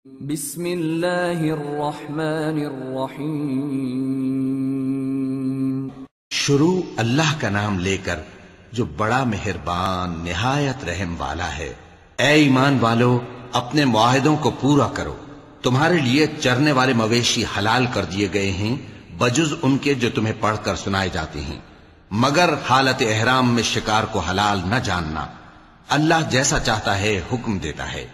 بسم اللہ الرحمن الرحیم۔ شروع اللہ کا نام لے کر جو بڑا مہربان نہایت رحم والا ہے۔ اے ایمان والو، اپنے معاہدوں کو پورا کرو۔ تمہارے لیے چرنے والے مویشی حلال کر دیے گئے ہیں بجز ان کے جو تمہیں پڑھ کر سنائے جاتے ہیں، مگر حالت احرام میں شکار کو حلال نہ جاننا۔ اللہ جیسا چاہتا ہے حکم دیتا ہے۔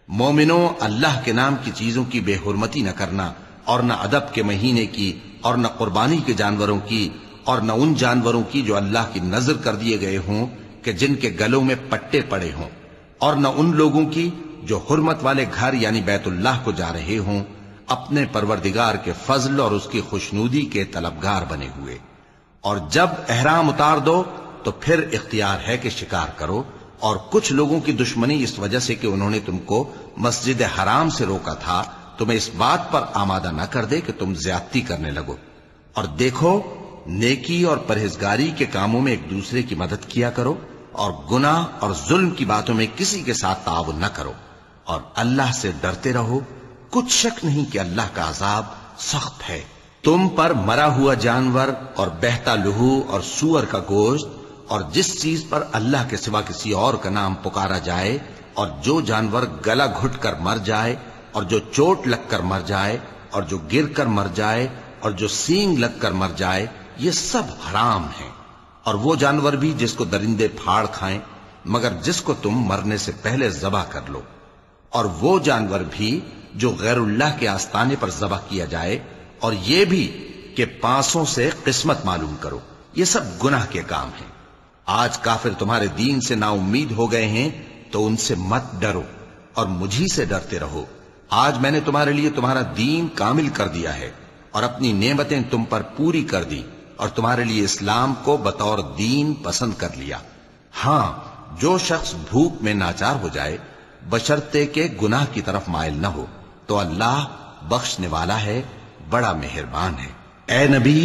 مومنوں، اللہ کے نام کی چیزوں کی بے حرمتی نہ کرنا، اور نہ ادب کے مہینے کی، اور نہ قربانی کے جانوروں کی، اور نہ ان جانوروں کی جو اللہ کی نذر کر دیے گئے ہوں کہ جن کے گلوں میں پٹے پڑے ہوں، اور نہ ان لوگوں کی جو حرمت والے گھر یعنی بیت اللہ کو جا رہے ہوں اپنے پروردگار کے فضل اور اس کی خوشنودی کے طلبگار بنے ہوئے۔ اور جب احرام اتار دو تو پھر اختیار ہے کہ شکار کرو، اور کچھ لوگوں کی دشمنی اس وجہ سے کہ انہوں نے تم کو مسجد حرام سے روکا تھا تمہیں اس بات پر آمادہ نہ کر دے کہ تم زیادتی کرنے لگو۔ اور دیکھو، نیکی اور پرہیزگاری کے کاموں میں ایک دوسرے کی مدد کیا کرو، اور گناہ اور ظلم کی باتوں میں کسی کے ساتھ تعاون نہ کرو، اور اللہ سے ڈرتے رہو۔ کچھ شک نہیں کہ اللہ کا عذاب سخت ہے۔ تم پر مرا ہوا جانور اور بہتا لہو اور سور کا گوشت اور جس چیز پر اللہ کے سوا کسی اور کا نام پکارا جائے، اور جو جانور گلا گھٹ کر مر جائے، اور جو چوٹ لگ کر مر جائے، اور جو گر کر مر جائے، اور جو سینگ لگ کر مر جائے، یہ سب حرام ہیں۔ اور وہ جانور بھی جس کو درندے پھاڑ کھائیں، مگر جس کو تم مرنے سے پہلے ذبح کر لو۔ اور وہ جانور بھی جو غیر اللہ کے آستانے پر ذبح کیا جائے، اور یہ بھی کہ پانسوں سے قسمت معلوم کرو۔ یہ سب گناہ کے کام ہیں۔ آج کافر تمہارے دین سے نا امید ہو گئے ہیں تو ان سے مت ڈرو اور مجھی سے ڈرتے رہو۔ آج میں نے تمہارے لیے تمہارا دین کامل کر دیا ہے اور اپنی نعمتیں تم پر پوری کر دی، اور تمہارے لیے اسلام کو بطور دین پسند کر لیا۔ ہاں، جو شخص بھوک میں ناچار ہو جائے بشرطے کہ گناہ کی طرف مائل نہ ہو تو اللہ بخشنے والا ہے، بڑا مہربان ہے۔ اے نبی،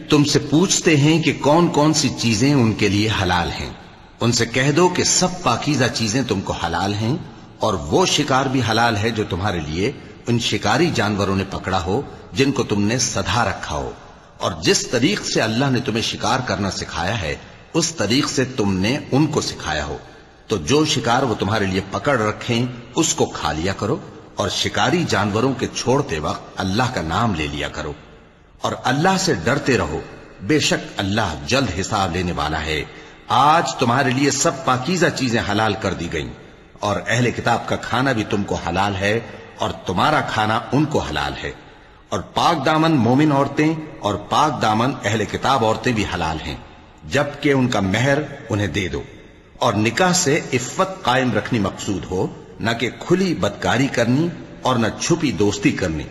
تم سے پوچھتے ہیں کہ کون کون سی چیزیں ان کے لیے حلال ہیں۔ ان سے کہہ دو کہ سب پاکیزہ چیزیں تم کو حلال ہیں، اور وہ شکار بھی حلال ہے جو تمہارے لیے ان شکاری جانوروں نے پکڑا ہو جن کو تم نے سدھا رکھا ہو، اور جس طریق سے اللہ نے تمہیں شکار کرنا سکھایا ہے اس طریق سے تم نے ان کو سکھایا ہو۔ تو جو شکار وہ تمہارے لیے پکڑ رکھیں اس کو کھا لیا کرو، اور شکاری جانوروں کے چھوڑتے وقت اللہ کا نام لے لیا کرو، اور اللہ سے ڈرتے رہو، بے شک اللہ جلد حساب لینے والا ہے۔ آج تمہارے لیے سب پاکیزہ چیزیں حلال کر دی گئیں، اور اہل کتاب کا کھانا بھی تم کو حلال ہے، اور تمہارا کھانا ان کو حلال ہے۔ اور پاک دامن مومن عورتیں اور پاک دامن اہل کتاب عورتیں بھی حلال ہیں، جبکہ ان کا مہر انہیں دے دو۔ اور نکاح سے عفت قائم رکھنی مقصود ہو، نہ کہ کھلی بدکاری کرنی اور نہ چھپی دوستی کرنی۔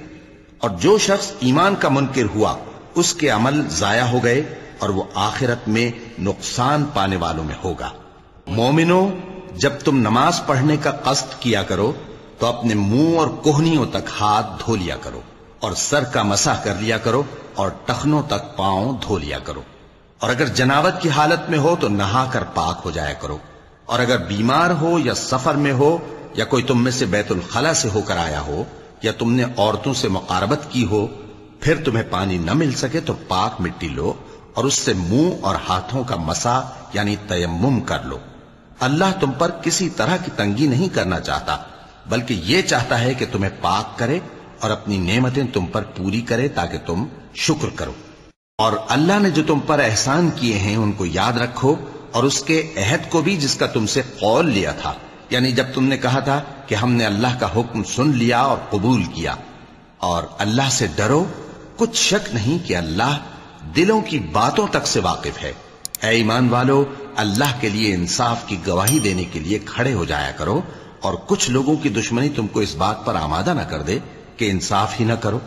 اور جو شخص ایمان کا منکر ہوا اس کے عمل ضائع ہو گئے، اور وہ آخرت میں نقصان پانے والوں میں ہوگا۔ مومنوں، جب تم نماز پڑھنے کا قصد کیا کرو تو اپنے منہ اور کوہنیوں تک ہاتھ دھو لیا کرو، اور سر کا مسح کر لیا کرو، اور ٹخنوں تک پاؤں دھو لیا کرو۔ اور اگر جنابت کی حالت میں ہو تو نہا کر پاک ہو جایا کرو۔ اور اگر بیمار ہو یا سفر میں ہو، یا کوئی تم میں سے بیت الخلا سے ہو کر آیا ہو، یا تم نے عورتوں سے مقاربت کی ہو، پھر تمہیں پانی نہ مل سکے تو پاک مٹی لو اور اس سے منہ اور ہاتھوں کا مسح یعنی تیمم کر لو۔ اللہ تم پر کسی طرح کی تنگی نہیں کرنا چاہتا، بلکہ یہ چاہتا ہے کہ تمہیں پاک کرے اور اپنی نعمتیں تم پر پوری کرے تاکہ تم شکر کرو۔ اور اللہ نے جو تم پر احسان کیے ہیں ان کو یاد رکھو، اور اس کے عہد کو بھی جس کا تم سے قول لیا تھا، یعنی جب تم نے کہا تھا کہ ہم نے اللہ کا حکم سن لیا اور قبول کیا۔ اور اللہ سے ڈرو، کچھ شک نہیں کہ اللہ دلوں کی باتوں تک سے واقف ہے۔ اے ایمان والو، اللہ کے لیے انصاف کی گواہی دینے کے لیے کھڑے ہو جایا کرو، اور کچھ لوگوں کی دشمنی تم کو اس بات پر آمادہ نہ کر دے کہ انصاف ہی نہ کرو۔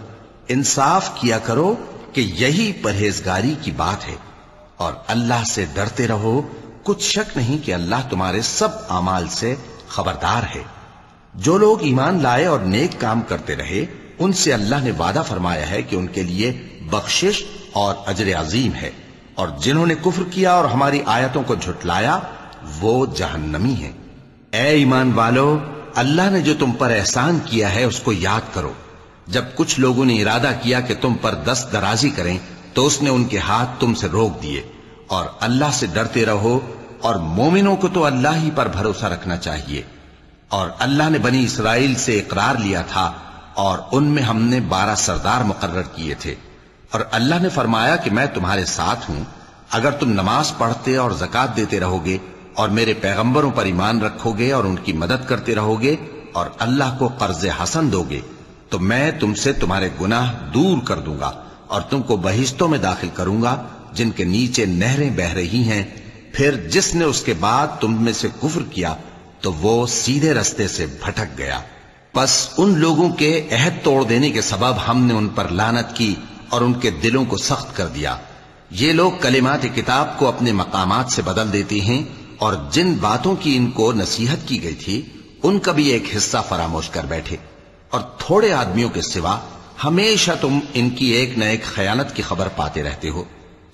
انصاف کیا کرو کہ یہی پرہیزگاری کی بات ہے، اور اللہ سے ڈرتے رہو، کچھ شک نہیں کہ اللہ تمہارے سب اعمال سے خبردار ہے۔ جو لوگ ایمان لائے اور نیک کام کرتے رہے ان سے اللہ نے وعدہ فرمایا ہے کہ ان کے لیے بخشش اور اجر عظیم ہے، اور جنہوں نے کفر کیا اور ہماری آیتوں کو جھٹلایا وہ جہنمی ہیں۔ اے ایمان والو، اللہ نے جو تم پر احسان کیا ہے اس کو یاد کرو۔ جب کچھ لوگوں نے ارادہ کیا کہ تم پر دست درازی کریں تو اس نے ان کے ہاتھ تم سے روک دیے، اور اللہ سے ڈرتے رہو، اور مومنوں کو تو اللہ ہی پر بھروسہ رکھنا چاہیے۔ اور اللہ نے بنی اسرائیل سے اقرار لیا تھا، اور ان میں ہم نے 12 سردار مقرر کیے تھے، اور اللہ نے فرمایا کہ میں تمہارے ساتھ ہوں، اگر تم نماز پڑھتے اور زکوٰۃ دیتے رہو گے اور میرے پیغمبروں پر ایمان رکھو گے اور ان کی مدد کرتے رہو گے اور اللہ کو قرض حسن دو گے تو میں تم سے تمہارے گناہ دور کر دوں گا اور تم کو بہشتوں میں داخل کروں گا جن کے نیچے نہریں بہ رہی ہیں۔ پھر جس نے اس کے بعد تم میں سے کفر کیا تو وہ سیدھے رستے سے بھٹک گیا۔ پس ان لوگوں کے عہد توڑ دینے کے سبب ہم نے ان پر لعنت کی اور ان کے دلوں کو سخت کر دیا۔ یہ لوگ کلمات کتاب کو اپنے مقامات سے بدل دیتے ہیں، اور جن باتوں کی ان کو نصیحت کی گئی تھی ان کا بھی ایک حصہ فراموش کر بیٹھے، اور تھوڑے آدمیوں کے سوا ہمیشہ تم ان کی ایک نہ ایک خیانت کی خبر پاتے رہتے ہو۔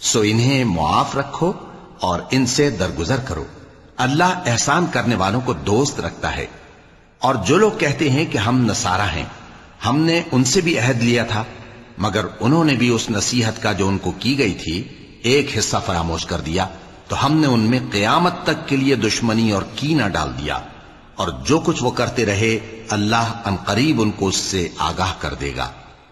سو انہیں معاف رکھو اور ان سے درگزر کرو۔ اللہ احسان کرنے والوں کو دوست رکھتا ہے۔ اور جو لوگ کہتے ہیں کہ ہم نصارہ ہیں، ہم نے ان سے بھی عہد لیا تھا، مگر انہوں نے بھی اس نصیحت کا جو ان کو کی گئی تھی ایک حصہ فراموش کر دیا، تو ہم نے ان میں قیامت تک کے لیے دشمنی اور کینہ ڈال دیا، اور جو کچھ وہ کرتے رہے اللہ عنقریب ان کو اس سے آگاہ کر دے گا۔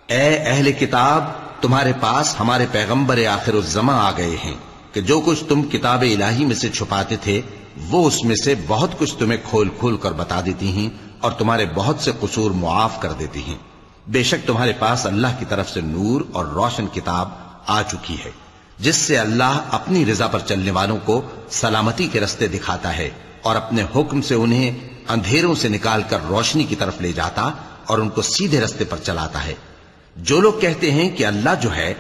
اے اہل کتاب، تمہارے پاس ہمارے پیغمبر آخر الزماں آ گئے ہیں کہ جو کچھ تم کتاب الہی میں سے چھپاتے تھے وہ اس میں سے بہت کچھ تمہیں کھول کھول کر بتا دیتی ہیں اور تمہارے بہت سے قصور معاف کر دیتی ہیں۔ بے شک تمہارے پاس اللہ کی طرف سے نور اور روشن کتاب آ چکی ہے، جس سے اللہ اپنی رضا پر چلنے والوں کو سلامتی کے رستے دکھاتا ہے اور اپنے حکم سے انہیں اندھیروں سے نکال کر روشنی کی طرف لے جاتا اور ان کو سیدھے رستے پر چلاتا ہے۔ جو لوگ کہتے ہیں کہ اللہ جو ہے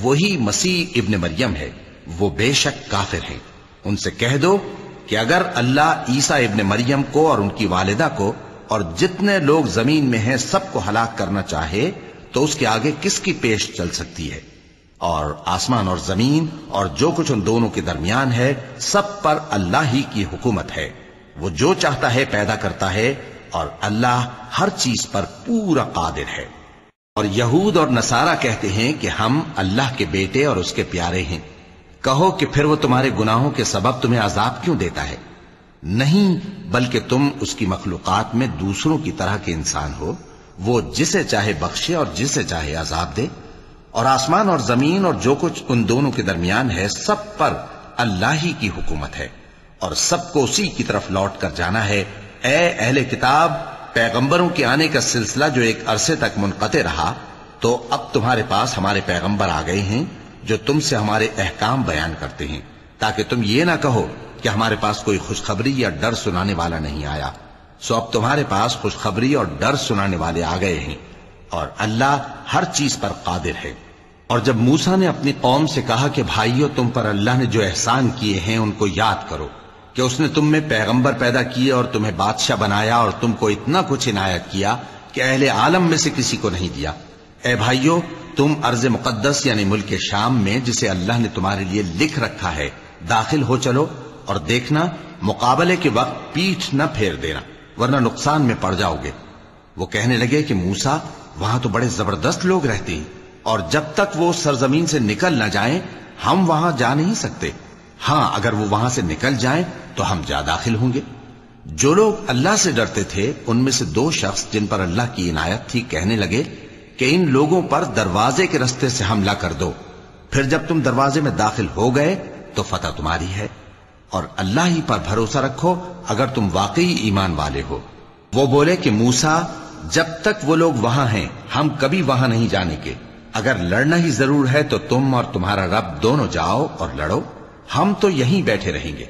وہی مسیح ابن مریم ہے، وہ بے شک کافر ہیں۔ ان سے کہہ دو کہ اگر اللہ عیسیٰ ابن مریم کو اور ان کی والدہ کو اور جتنے لوگ زمین میں ہیں سب کو ہلاک کرنا چاہے تو اس کے آگے کس کی پیش چل سکتی ہے؟ اور آسمان اور زمین اور جو کچھ ان دونوں کے درمیان ہے سب پر اللہ ہی کی حکومت ہے۔ وہ جو چاہتا ہے پیدا کرتا ہے، اور اللہ ہر چیز پر پورا قادر ہے۔ اور یہود اور نصارہ کہتے ہیں کہ ہم اللہ کے بیٹے اور اس کے پیارے ہیں۔ کہو کہ پھر وہ تمہارے گناہوں کے سبب تمہیں عذاب کیوں دیتا ہے؟ نہیں، بلکہ تم اس کی مخلوقات میں دوسروں کی طرح کے انسان ہو، وہ جسے چاہے بخشے اور جسے چاہے عذاب دے۔ اور آسمان اور زمین اور جو کچھ ان دونوں کے درمیان ہے سب پر اللہ ہی کی حکومت ہے، اور سب کو اسی کی طرف لوٹ کر جانا ہے۔ اے اہل کتاب، پیغمبروں کے آنے کا سلسلہ جو ایک عرصے تک منقطع رہا، تو اب تمہارے پاس ہمارے پیغمبر آ گئے ہیں جو تم سے ہمارے احکام بیان کرتے ہیں، تاکہ تم یہ نہ کہو کہ ہمارے پاس کوئی خوشخبری یا ڈر سنانے والا نہیں آیا۔ سو اب تمہارے پاس خوشخبری اور ڈر سنانے والے آ گئے ہیں، اور اللہ ہر چیز پر قادر ہے۔ اور جب موسیٰ نے اپنی قوم سے کہا کہ بھائیو، تم پر اللہ نے جو احسان کیے ہیں ان کو یاد کرو، کہ اس نے تم میں پیغمبر پیدا کیے اور تمہیں بادشاہ بنایا اور تم کو اتنا کچھ عنایت کیا کہ اہل عالم میں سے کسی کو نہیں دیا۔ اے بھائیو، تم ارض مقدس یعنی ملک شام میں جسے اللہ نے تمہارے لیے لکھ رکھا ہے داخل ہو چلو، اور دیکھنا مقابلے کے وقت پیٹھ نہ پھیر دینا ورنہ نقصان میں پڑ جاؤ گے۔ وہ کہنے لگے کہ موسیٰ، وہاں تو بڑے زبردست لوگ رہتے ہیں، اور جب تک وہ سرزمین سے نکل نہ جائیں ہم وہاں جا نہیں سکتے۔ ہاں، اگر وہ وہاں سے نکل جائیں تو ہم جا داخل ہوں گے۔ جو لوگ اللہ سے ڈرتے تھے ان میں سے 2 شخص جن پر اللہ کی عنایت تھی کہنے لگے کہ ان لوگوں پر دروازے کے رستے سے حملہ کر دو، پھر جب تم دروازے میں داخل ہو گئے تو فتح تمہاری ہے، اور اللہ ہی پر بھروسہ رکھو اگر تم واقعی ایمان والے ہو۔ وہ بولے کہ موسیٰ، جب تک وہ لوگ وہاں ہیں ہم کبھی وہاں نہیں جانے کے، اگر لڑنا ہی ضرور ہے تو تم اور تمہارا رب دونوں جاؤ اور لڑو، ہم تو یہیں بیٹھے رہیں گے۔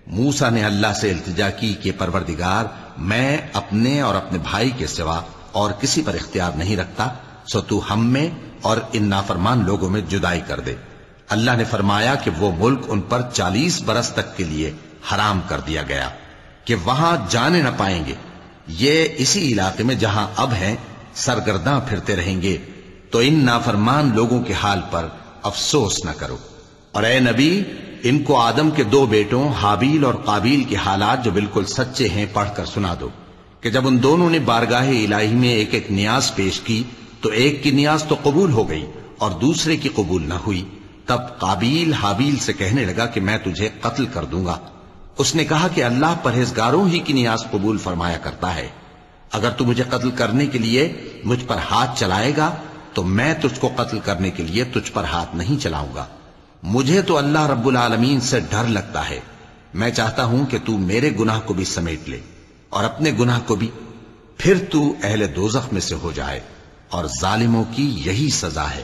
موسیٰ نے اللہ سے التجا کی کہ پروردگار، میں اپنے اور اپنے بھائی کے سوا اور کسی پر اختیار نہیں رکھتا، سو تو ہم میں اور ان نافرمان لوگوں میں جدائی کر دے۔ اللہ نے فرمایا کہ وہ ملک ان پر 40 برس تک کے لیے حرام کر دیا گیا کہ وہاں جانے نہ پائیں گے۔ یہ اسی علاقے میں جہاں اب ہیں سرگرداں پھرتے رہیں گے، تو ان نافرمان لوگوں کے حال پر افسوس نہ کرو۔ اور اے نبی، ان کو آدم کے 2 بیٹوں حابیل اور قابیل کے حالات جو بالکل سچے ہیں پڑھ کر سنا دو۔ کہ جب ان دونوں نے بارگاہ الہی میں ایک ایک نیاز پیش کی تو ایک کی نیاز تو قبول ہو گئی اور دوسرے کی قبول نہ ہوئی. تب قابیل حابیل سے کہنے لگا کہ میں تجھے قتل کر دوں گا. اس نے کہا کہ اللہ پرہیزگاروں ہی کی نیاز قبول فرمایا کرتا ہے. اگر تو مجھے قتل کرنے کے لیے مجھ پر ہاتھ چلائے گا تو میں تجھ کو قتل کرنے کے لیے تجھ پر ہاتھ نہیں چلاؤں گا. مجھے تو اللہ رب العالمین سے ڈر لگتا ہے. میں چاہتا ہوں کہ تو میرے گناہ کو بھی سمیٹ لے اور اپنے گناہ کو بھی، پھر تو اہل دوزخ میں سے ہو جائے، اور ظالموں کی یہی سزا ہے.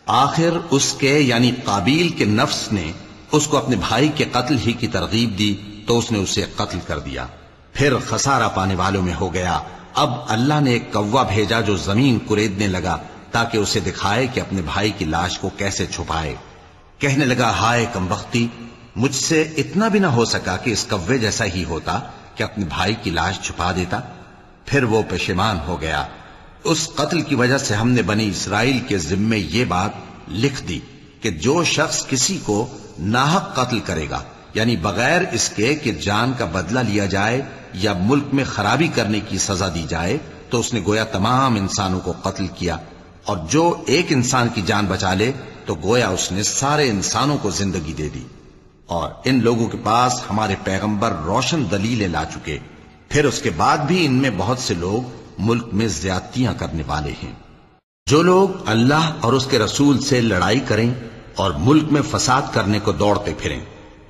آخر اس کے یعنی قابیل کے نفس نے اس کو اپنے بھائی کے قتل ہی کی ترغیب دی تو اس نے اسے قتل کر دیا. پھر خسارہ پانے والوں میں ہو گیا. اب اللہ نے ایک کوا بھیجا جو زمین کریدنے لگا تاکہ اسے دکھائے کہ اپنے بھائی کی لاش کو کیسے چھپائے. کہنے لگا ہائے کمبختی، مجھ سے اتنا بھی نہ ہو سکا کہ اس کوے جیسا ہی ہوتا کہ اپنے بھائی کی لاش چھپا دیتا. پھر وہ پشیمان ہو گیا. اس قتل کی وجہ سے ہم نے بنی اسرائیل کے ذمے یہ بات لکھ دی کہ جو شخص کسی کو ناحق قتل کرے گا، یعنی بغیر اس کے کہ جان کا بدلہ لیا جائے یا ملک میں خرابی کرنے کی سزا دی جائے، تو اس نے گویا تمام انسانوں کو قتل کیا. اور جو ایک انسان کی جان بچا لے تو گویا اس نے سارے انسانوں کو زندگی دے دی. اور ان لوگوں کے پاس ہمارے پیغمبر روشن دلیلیں لا چکے، پھر اس کے بعد بھی ان میں بہت سے لوگ ملک میں زیادتیاں کرنے والے ہیں. جو لوگ اللہ اور اس کے رسول سے لڑائی کریں اور ملک میں فساد کرنے کو دوڑتے پھریں،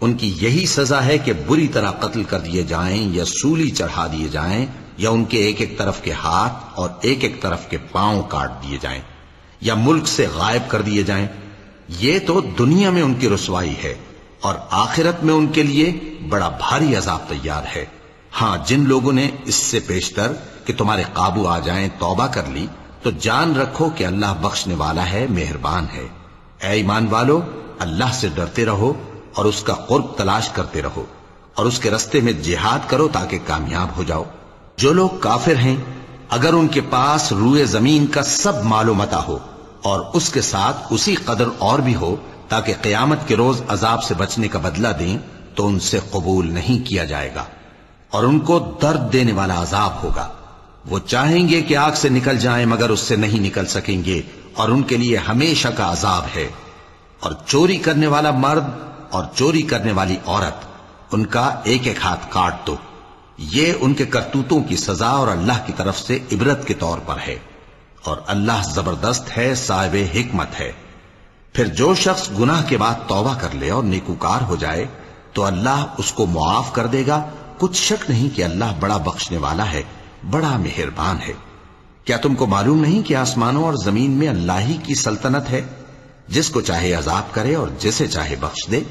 ان کی یہی سزا ہے کہ بری طرح قتل کر دیے جائیں یا سولی چڑھا دیے جائیں یا ان کے ایک ایک طرف کے ہاتھ اور ایک ایک طرف کے پاؤں کاٹ دیے جائیں یا ملک سے غائب کر دیے جائیں. یہ تو دنیا میں ان کی رسوائی ہے اور آخرت میں ان کے لیے بڑا بھاری عذاب تیار ہے. ہاں، جن لوگوں نے اس سے پیشتر کہ تمہارے قابو آ جائیں توبہ کر لی تو جان رکھو کہ اللہ بخشنے والا ہے، مہربان ہے. اے ایمان والو، اللہ سے ڈرتے رہو اور اس کا قرب تلاش کرتے رہو اور اس کے رستے میں جہاد کرو تاکہ کامیاب ہو جاؤ. جو لوگ کافر ہیں، اگر ان کے پاس روئے زمین کا سب مال و متاع ہو اور اس کے ساتھ اسی قدر اور بھی ہو تاکہ قیامت کے روز عذاب سے بچنے کا بدلہ دیں، تو ان سے قبول نہیں کیا جائے گا اور ان کو درد دینے والا عذاب ہوگا. وہ چاہیں گے کہ آگ سے نکل جائیں مگر اس سے نہیں نکل سکیں گے اور ان کے لیے ہمیشہ کا عذاب ہے. اور چوری کرنے والا مرد اور چوری کرنے والی عورت، ان کا ایک ایک ہاتھ کاٹ دو. یہ ان کے کرتوتوں کی سزا اور اللہ کی طرف سے عبرت کے طور پر ہے، اور اللہ زبردست ہے، صاحب حکمت ہے. پھر جو شخص گناہ کے بعد توبہ کر لے اور نیکوکار ہو جائے تو اللہ اس کو معاف کر دے گا. کچھ شک نہیں کہ اللہ بڑا بخشنے والا ہے، بڑا مہربان ہے. کیا تم کو معلوم نہیں کہ آسمانوں اور زمین میں اللہ ہی کی سلطنت ہے، جس کو چاہے عذاب کرے اور جسے چاہے بخش دے،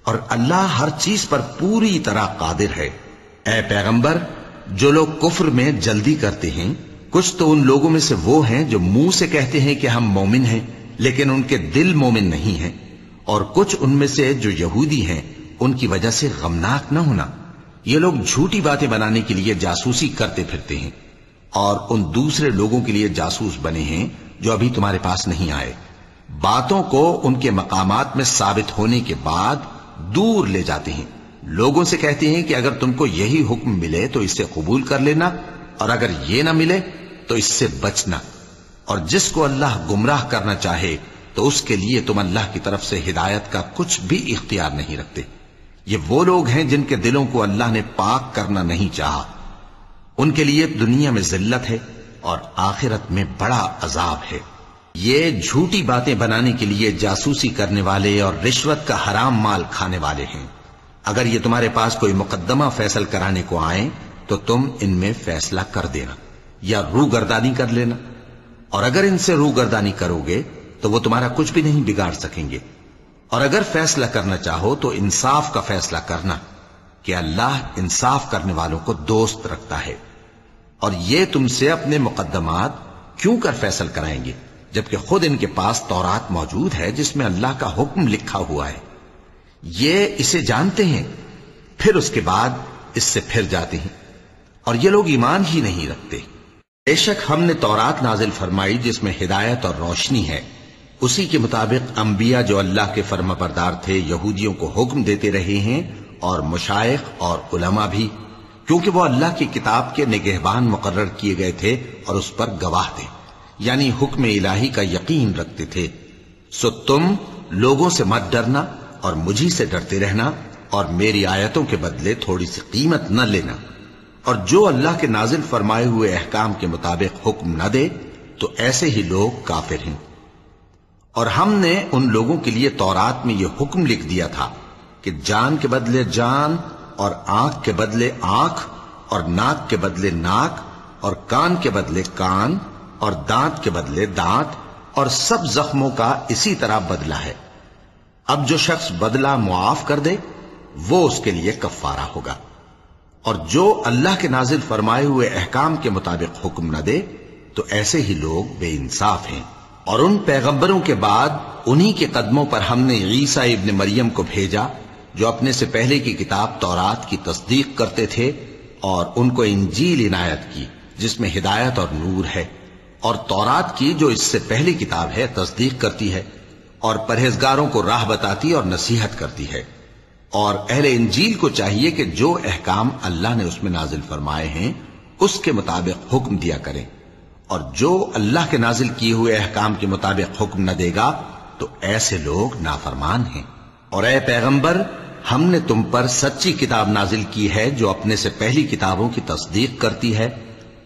اور اللہ ہر چیز پر پوری طرح قادر ہے. اے پیغمبر، جو لوگ کفر میں جلدی کرتے ہیں، کچھ تو ان لوگوں میں سے وہ ہیں جو منہ سے کہتے ہیں کہ ہم مومن ہیں لیکن ان کے دل مومن نہیں ہیں، اور کچھ ان میں سے جو یہودی ہیں، ان کی وجہ سے غمناک نہ ہونا. یہ لوگ جھوٹی باتیں بنانے کے لیے جاسوسی کرتے پھرتے ہیں اور ان دوسرے لوگوں کے لیے جاسوس بنے ہیں جو ابھی تمہارے پاس نہیں آئے. باتوں کو ان کے مقامات میں ثابت ہونے کے بعد دور لے جاتے ہیں. لوگوں سے کہتے ہیں کہ اگر تم کو یہی حکم ملے تو اسے قبول کر لینا، اور اگر یہ نہ ملے تو اس سے بچنا. اور جس کو اللہ گمراہ کرنا چاہے تو اس کے لیے تم اللہ کی طرف سے ہدایت کا کچھ بھی اختیار نہیں رکھتے. یہ وہ لوگ ہیں جن کے دلوں کو اللہ نے پاک کرنا نہیں چاہا. ان کے لیے دنیا میں ذلت ہے اور آخرت میں بڑا عذاب ہے. یہ جھوٹی باتیں بنانے کے لیے جاسوسی کرنے والے اور رشوت کا حرام مال کھانے والے ہیں. اگر یہ تمہارے پاس کوئی مقدمہ فیصل کرانے کو آئیں تو تم ان میں فیصلہ کر دینا یا روگردانی کر لینا، اور اگر ان سے روگردانی کرو گے تو وہ تمہارا کچھ بھی نہیں بگاڑ سکیں گے. اور اگر فیصلہ کرنا چاہو تو انصاف کا فیصلہ کرنا کہ اللہ انصاف کرنے والوں کو دوست رکھتا ہے. اور یہ تم سے اپنے مقدمات کیوں کر فیصل کرائیں گے جبکہ خود ان کے پاس تورات موجود ہے جس میں اللہ کا حکم لکھا ہوا ہے. یہ اسے جانتے ہیں، پھر اس کے بعد اس سے پھر جاتے ہیں، اور یہ لوگ ایمان ہی نہیں رکھتے. بے شک ہم نے تورات نازل فرمائی جس میں ہدایت اور روشنی ہے. اسی کے مطابق انبیاء جو اللہ کے فرما بردار تھے یہودیوں کو حکم دیتے رہے ہیں، اور مشائخ اور علماء بھی. کیونکہ وہ اللہ کی کتاب کے نگہبان مقرر کیے گئے تھے اور اس پر گواہ تھے، یعنی حکم الہی کا یقین رکھتے تھے۔ سو تم لوگوں سے مت ڈرنا اور مجھی سے ڈرتے رہنا، اور میری آیتوں کے بدلے تھوڑی سی قیمت نہ لینا، اور جو اللہ کے نازل فرمائے ہوئے احکام کے مطابق حکم نہ دے تو ایسے ہی لوگ کافر ہیں۔ اور ہم نے ان لوگوں کے لیے تورات میں یہ حکم لکھ دیا تھا کہ جان کے بدلے جان، اور آنکھ کے بدلے آنکھ، اور ناک کے بدلے ناک، اور کان کے بدلے کان، اور دانت کے بدلے دانت، اور سب زخموں کا اسی طرح بدلہ ہے۔ اب جو شخص بدلہ معاف کر دے وہ اس کے لیے کفارہ ہوگا، اور جو اللہ کے نازل فرمائے ہوئے احکام کے مطابق حکم نہ دے تو ایسے ہی لوگ بے انصاف ہیں۔ اور ان پیغمبروں کے بعد انہی کے قدموں پر ہم نے عیسیٰ ابن مریم کو بھیجا جو اپنے سے پہلے کی کتاب تورات کی تصدیق کرتے تھے، اور ان کو انجیل عنایت کی جس میں ہدایت اور نور ہے، اور تورات کی جو اس سے پہلی کتاب ہے تصدیق کرتی ہے، اور پرہیزگاروں کو راہ بتاتی اور نصیحت کرتی ہے۔ اور اہل انجیل کو چاہیے کہ جو احکام اللہ نے اس میں نازل فرمائے ہیں اس کے مطابق حکم دیا کریں، اور جو اللہ کے نازل کیے ہوئے احکام کے مطابق حکم نہ دے گا تو ایسے لوگ نافرمان ہیں۔ اور اے پیغمبر، ہم نے تم پر سچی کتاب نازل کی ہے جو اپنے سے پہلی کتابوں کی تصدیق کرتی ہے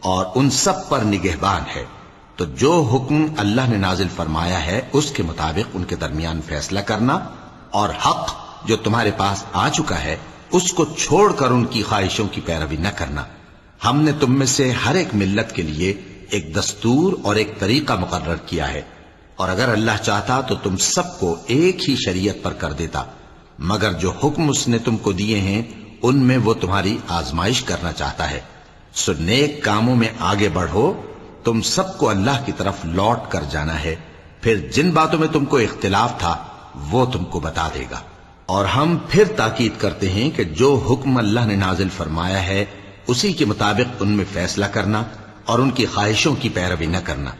اور ان سب پر نگہبان ہے، تو جو حکم اللہ نے نازل فرمایا ہے اس کے مطابق ان کے درمیان فیصلہ کرنا، اور حق جو تمہارے پاس آ چکا ہے اس کو چھوڑ کر ان کی خواہشوں کی پیروی نہ کرنا۔ ہم نے تم میں سے ہر ایک ملت کے لیے ایک دستور اور ایک طریقہ مقرر کیا ہے، اور اگر اللہ چاہتا تو تم سب کو ایک ہی شریعت پر کر دیتا، مگر جو حکم اس نے تم کو دیے ہیں ان میں وہ تمہاری آزمائش کرنا چاہتا ہے۔ سو نیک کاموں میں آگے بڑھو، تم سب کو اللہ کی طرف لوٹ کر جانا ہے، پھر جن باتوں میں تم کو اختلاف تھا وہ تم کو بتا دے گا۔ اور ہم پھر تاکید کرتے ہیں کہ جو حکم اللہ نے نازل فرمایا ہے اسی کے مطابق ان میں فیصلہ کرنا اور ان کی خواہشوں کی پیروی نہ کرنا،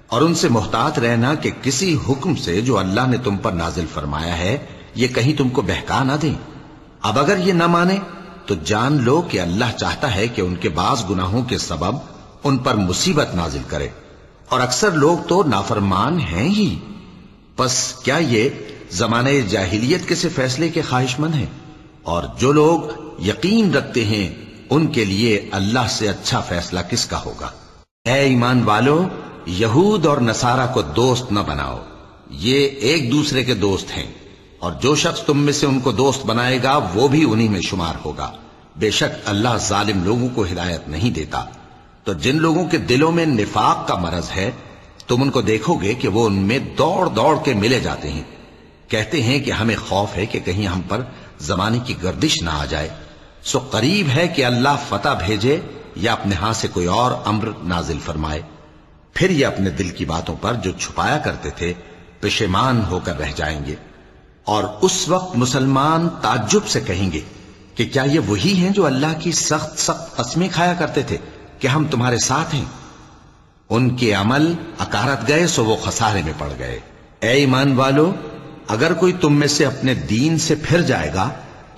اور ان سے محتاط رہنا کہ کسی حکم سے جو اللہ نے تم پر نازل فرمایا ہے یہ کہیں تم کو بہکا نہ دیں۔ اب اگر یہ نہ مانے تو جان لو کہ اللہ چاہتا ہے کہ ان کے بعض گناہوں کے سبب ان پر مصیبت نازل کرے، اور اکثر لوگ تو نافرمان ہیں ہی۔ پس کیا یہ زمانہ جاہلیت کے سے فیصلے کے خواہش مند ہیں؟ اور جو لوگ یقین رکھتے ہیں ان کے لیے اللہ سے اچھا فیصلہ کس کا ہوگا؟ اے ایمان والو، یہود اور نصارہ کو دوست نہ بناؤ، یہ ایک دوسرے کے دوست ہیں، اور جو شخص تم میں سے ان کو دوست بنائے گا وہ بھی انہی میں شمار ہوگا۔ بے شک اللہ ظالم لوگوں کو ہدایت نہیں دیتا۔ تو جن لوگوں کے دلوں میں نفاق کا مرض ہے تم ان کو دیکھو گے کہ وہ ان میں دوڑ دوڑ کے ملے جاتے ہیں، کہتے ہیں کہ ہمیں خوف ہے کہ کہیں ہم پر زمانے کی گردش نہ آ جائے۔ سو قریب ہے کہ اللہ فتح بھیجے یا اپنے ہاں سے کوئی اور امر نازل فرمائے، پھر یہ اپنے دل کی باتوں پر جو چھپایا کرتے تھے پشیمان ہو کر رہ جائیں گے۔ اور اس وقت مسلمان تعجب سے کہیں گے کہ کیا یہ وہی ہیں جو اللہ کی سخت سخت قسمیں کھایا کرتے تھے کہ ہم تمہارے ساتھ ہیں؟ ان کے عمل اکارت گئے سو وہ خسارے میں پڑ گئے۔ اے ایمان والو، اگر کوئی تم میں سے اپنے دین سے پھر جائے گا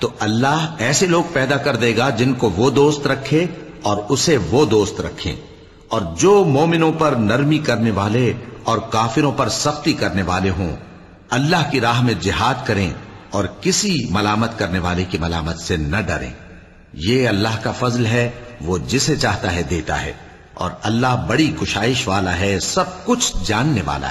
تو اللہ ایسے لوگ پیدا کر دے گا جن کو وہ دوست رکھے اور اسے وہ دوست رکھیں، اور جو مومنوں پر نرمی کرنے والے اور کافروں پر سختی کرنے والے ہوں، اللہ کی راہ میں جہاد کریں اور کسی ملامت کرنے والے کی ملامت سے نہ ڈریں۔ یہ اللہ کا فضل ہے، وہ جسے چاہتا ہے دیتا ہے، اور اللہ بڑی کشائش والا ہے، سب کچھ جاننے والا ہے۔